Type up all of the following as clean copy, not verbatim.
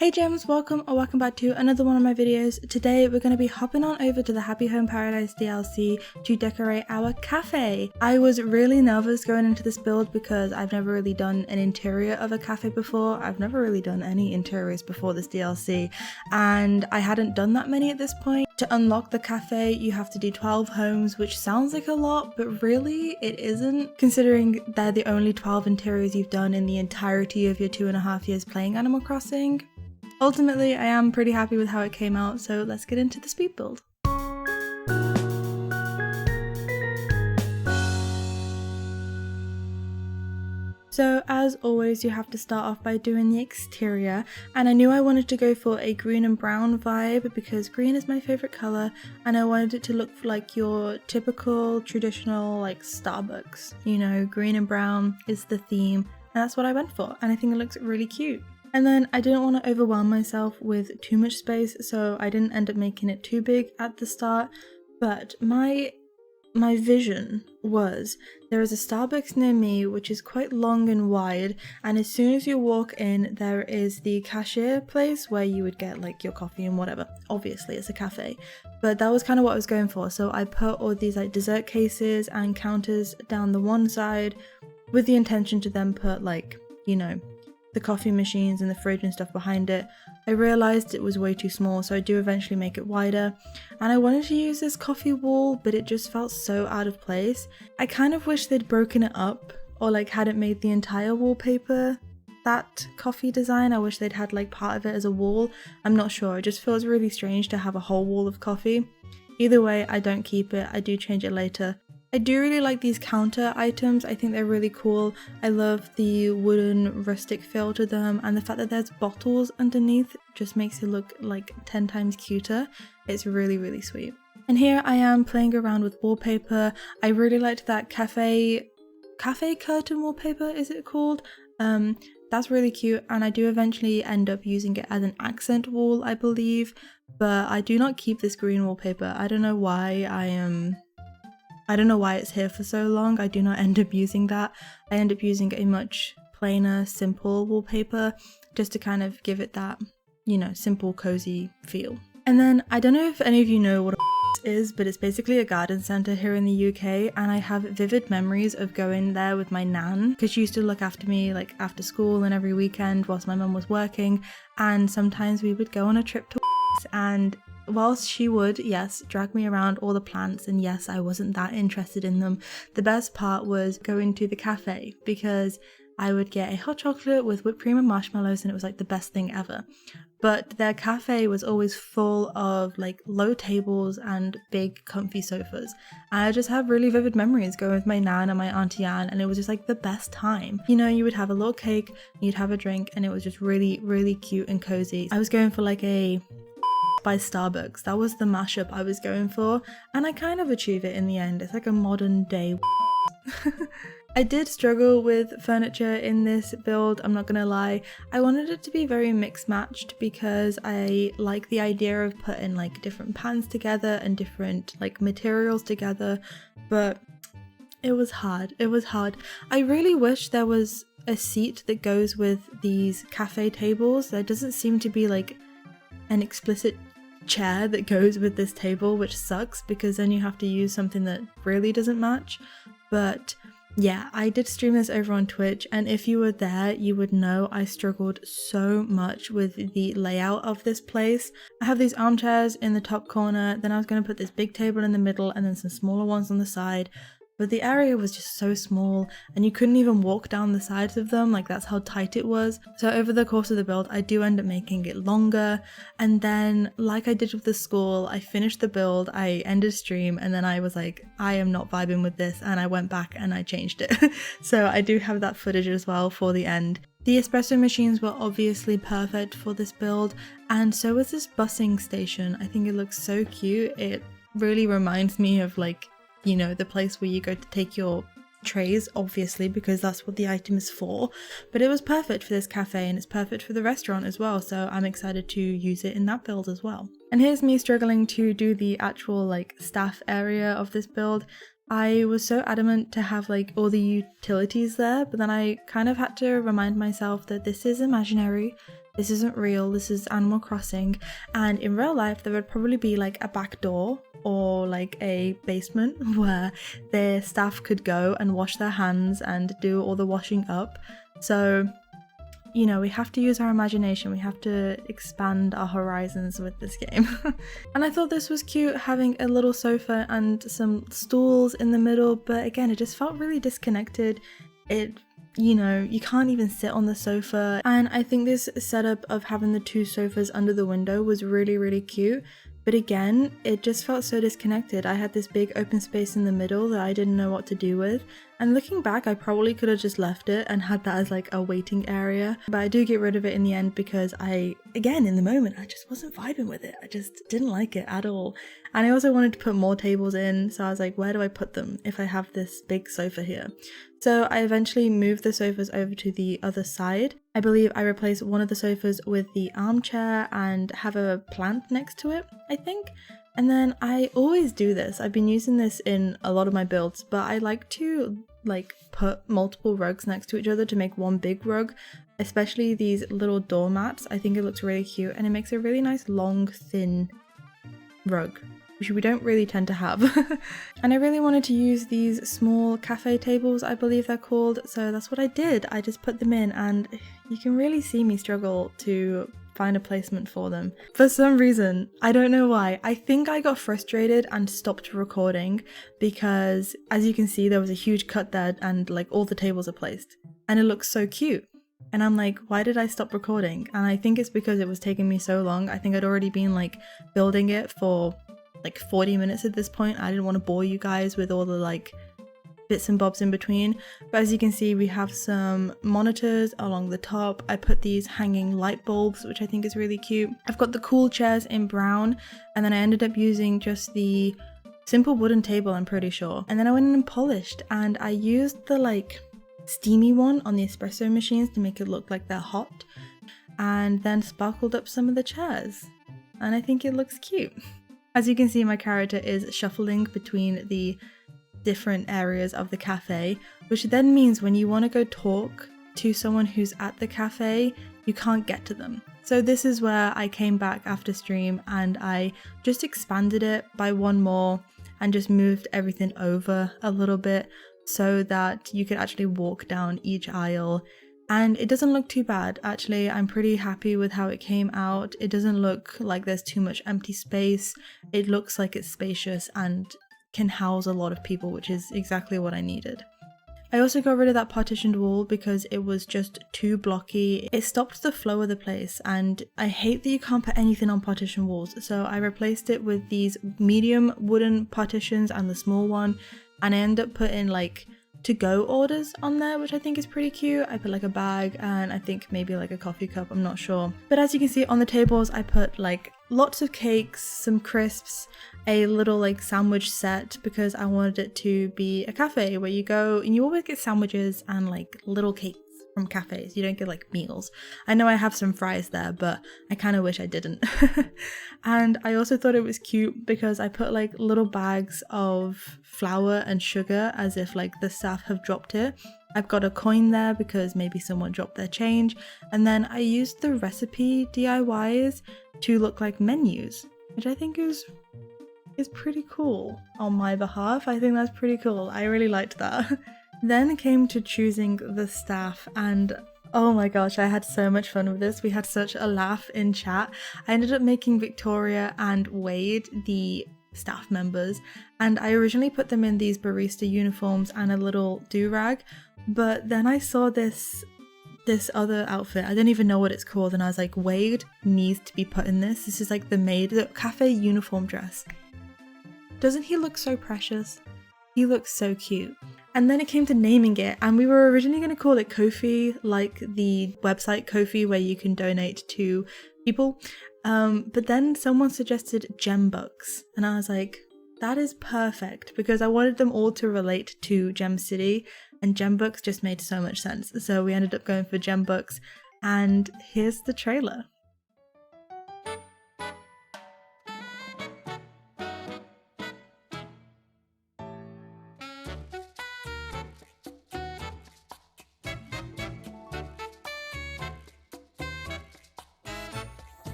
Hey gems, welcome or welcome back to another one of my videos. Today we're going to be hopping on over to the Happy Home Paradise DLC to decorate our cafe. I was really nervous going into this build because I've never really done an interior of a cafe before. I've never really done any interiors before this DLC and I hadn't done that many at this point. To unlock the cafe you have to do 12 homes, which sounds like a lot but really it isn't, considering they're the only 12 interiors you've done in the entirety of your 2.5 years playing Animal Crossing. Ultimately, I am pretty happy with how it came out, so let's get into the speed build. So as always, you have to start off by doing the exterior, and I knew I wanted to go for a green and brown vibe because green is my favourite colour and I wanted it to look like your typical traditional like Starbucks. You know, green and brown is the theme and that's what I went for, and I think it looks really cute. And then I didn't want to overwhelm myself with too much space, so I didn't end up making it too big at the start. But my vision was there is a Starbucks near me which is quite long and wide, and as soon as you walk in there is the cashier place where you would get like your coffee and whatever. Obviously it's a cafe, but that was kind of what I was going for. So I put all these like dessert cases and counters down the one side with the intention to then put like, you know, the coffee machines and the fridge and stuff behind it. I realised it was way too small, so I do eventually make it wider, and I wanted to use this coffee wall but it just felt so out of place. I kind of wish they'd broken it up or like hadn't made the entire wallpaper that coffee design. I wish they'd had like part of it as a wall. I'm not sure, it just feels really strange to have a whole wall of coffee. Either way, I don't keep it, I do change it later. I do really like these counter items, I think they're really cool. I love the wooden rustic feel to them, and the fact that there's bottles underneath just makes it look like 10 times cuter. It's really sweet. And here I am playing around with wallpaper. I really liked that cafe curtain wallpaper, is it called? That's really cute, and I do eventually end up using it as an accent wall, I believe, but I do not keep this green wallpaper. I don't know why it's here for so long. I do not end up using that. I end up using a much plainer, simple wallpaper just to kind of give it that, you know, simple, cozy feel. And then I don't know if any of you know what a is, but it's basically a garden centre here in the UK, and I have vivid memories of going there with my nan because she used to look after me like after school and every weekend whilst my mum was working, and sometimes we would go on a trip to and whilst she would, yes, drag me around all the plants, and yes, I wasn't that interested in them, the best part was going to the cafe because I would get a hot chocolate with whipped cream and marshmallows and it was like the best thing ever. But their cafe was always full of like low tables and big comfy sofas. I just have really vivid memories going with my nan and my auntie Anne, and it was just like the best time. You know, you would have a little cake, you'd have a drink, and it was just really cute and cozy. I was going for like a by Starbucks. That was the mashup I was going for, and I kind of achieve it in the end. It's like a modern day I did struggle with furniture in this build, I'm not gonna lie. I wanted it to be very mixed matched because I like the idea of putting like different pans together and different like materials together, but it was hard. I really wish there was a seat that goes with these cafe tables. There doesn't seem to be like an explicit chair that goes with this table, which sucks because then you have to use something that really doesn't match. But yeah, I did stream this over on Twitch, and if you were there you would know I struggled so much with the layout of this place. I have these armchairs in the top corner, then I was going to put this big table in the middle and then some smaller ones on the side, but the area was just so small and you couldn't even walk down the sides of them, like that's how tight it was. So over the course of the build I do end up making it longer, and then like I did with the school, I finished the build, I ended stream, and then I was like, I am not vibing with this, and I went back and I changed it. So I do have that footage as well for the end. The espresso machines were obviously perfect for this build, and so was this busing station. I think it looks so cute. It really reminds me of like, you know, the place where you go to take your trays, obviously, because that's what the item is for, but it was perfect for this cafe and it's perfect for the restaurant as well, so I'm excited to use it in that build as well. And here's me struggling to do the actual like staff area of this build. I was so adamant to have like all the utilities there, but then I kind of had to remind myself that this is imaginary. this isn't real, this is Animal Crossing. And in real life there would probably be like a back door or like a basement where their staff could go and wash their hands and do all the washing up. So, you know, we have to use our imagination, we have to expand our horizons with this game. And I thought this was cute, having a little sofa and some stools in the middle, but again, it just felt really disconnected. You know, you can't even sit on the sofa, and I think this setup of having the two sofas under the window was really cute, but again, it just felt so disconnected. I had this big open space in the middle that I didn't know what to do with, and looking back, I probably could have just left it and had that as like a waiting area, but I do get rid of it in the end because again, in the moment, I just wasn't vibing with it. I just didn't like it at all. And I also wanted to put more tables in, so I was like, where do I put them if I have this big sofa here? So I eventually moved the sofas over to the other side. I believe I replaced one of the sofas with the armchair and have a plant next to it, I think. And then I always do this. I've been using this in a lot of my builds, but I like to like put multiple rugs next to each other to make one big rug, especially these little doormats. I think it looks really cute and it makes a really nice long thin rug, which we don't really tend to have. And I really wanted to use these small cafe tables, I believe they're called, so that's what I did. I just put them in, and you can really see me struggle to find a placement for them. For some reason, I don't know why, I think I got frustrated and stopped recording because, as you can see, there was a huge cut there and like all the tables are placed. And it looks so cute. And I'm like, why did I stop recording? And I think it's because it was taking me so long. I think I'd already been like building it for like 40 minutes at this point. I didn't want to bore you guys with all the like bits and bobs in between. But as you can see, we have some monitors along the top. I put these hanging light bulbs, which I think is really cute. I've got the cool chairs in brown, and then I ended up using just the simple wooden table, I'm pretty sure. And then I went in and polished, and I used the like steamy one on the espresso machines to make it look like they're hot, and then sparkled up some of the chairs, and I think it looks cute. As you can see, my character is shuffling between the different areas of the cafe, which then means when you want to go talk to someone who's at the cafe, you can't get to them. So this is where I came back after stream and I just expanded it by one more and just moved everything over a little bit so that you could actually walk down each aisle. And it doesn't look too bad, actually. I'm pretty happy with how it came out. It doesn't look like there's too much empty space. It looks like it's spacious and can house a lot of people, which is exactly what I needed. I also got rid of that partitioned wall because it was just too blocky. It stopped the flow of the place, and I hate that you can't put anything on partition walls. So I replaced it with these medium wooden partitions and the small one, and I ended up putting like to-go orders on there, which I think is pretty cute. I put like a bag and I think maybe like a coffee cup, I'm not sure. But as you can see on the tables, I put like lots of cakes, some crisps, a little like sandwich set because I wanted it to be a cafe where you go and you always get sandwiches and like little cakes from cafes. You don't get like meals. I know I have some fries there, but I kind of wish I didn't. And I also thought it was cute because I put like little bags of flour and sugar as if like the staff have dropped it. I've got a coin there because maybe someone dropped their change, and then I used the recipe DIYs to look like menus, which I think is pretty cool on my behalf. I think that's pretty cool. I really liked that. Then it came to choosing the staff, and oh my gosh, I had so much fun with this. We had such a laugh in chat. I ended up making Victoria and Wade the staff members, and I originally put them in these barista uniforms and a little do-rag, but then I saw this other outfit. I don't even know what it's called, and I was like, Wade needs to be put in this. This is like the cafe uniform dress. Doesn't he look so precious? He looks so cute. And then it came to naming it, and we were originally going to call it Ko-fi, like the website Ko-fi where you can donate to people. But then someone suggested Gembucks, and I was like, that is perfect because I wanted them all to relate to Gem City, and Gembucks just made so much sense. So we ended up going for Gembucks, and here's the trailer.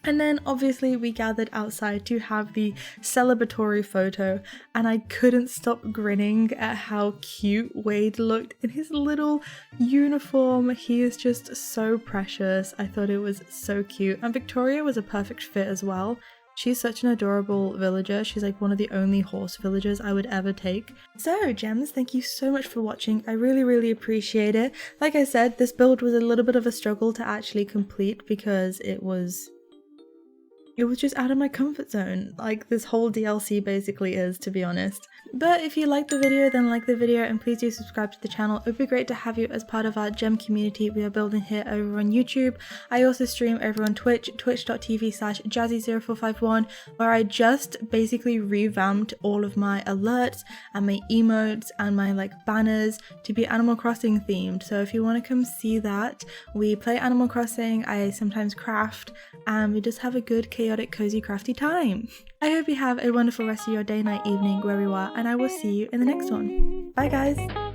And then obviously we gathered outside to have the celebratory photo, and I couldn't stop grinning at how cute Wade looked in his little uniform. He is just so precious. I thought it was so cute, and Victoria was a perfect fit as well. She's such an adorable villager. She's like one of the only horse villagers I would ever take. So gems, thank you so much for watching. I really appreciate it. Like I said, this build was a little bit of a struggle to actually complete because it was just out of my comfort zone, like this whole DLC basically is, to be honest. But if you liked the video, then like the video and please do subscribe to the channel. It would be great to have you as part of our gem community we are building here over on YouTube. I also stream over on Twitch, twitch.tv/Jazzy0451, where I just basically revamped all of my alerts and my emotes and my like banners to be Animal Crossing themed. So if you want to come see that, we play Animal Crossing, I sometimes craft, and we just have a good chaotic cozy crafty time. I hope you have a wonderful rest of your day, night, evening, wherever you are, and I will see you in the next one. Bye guys!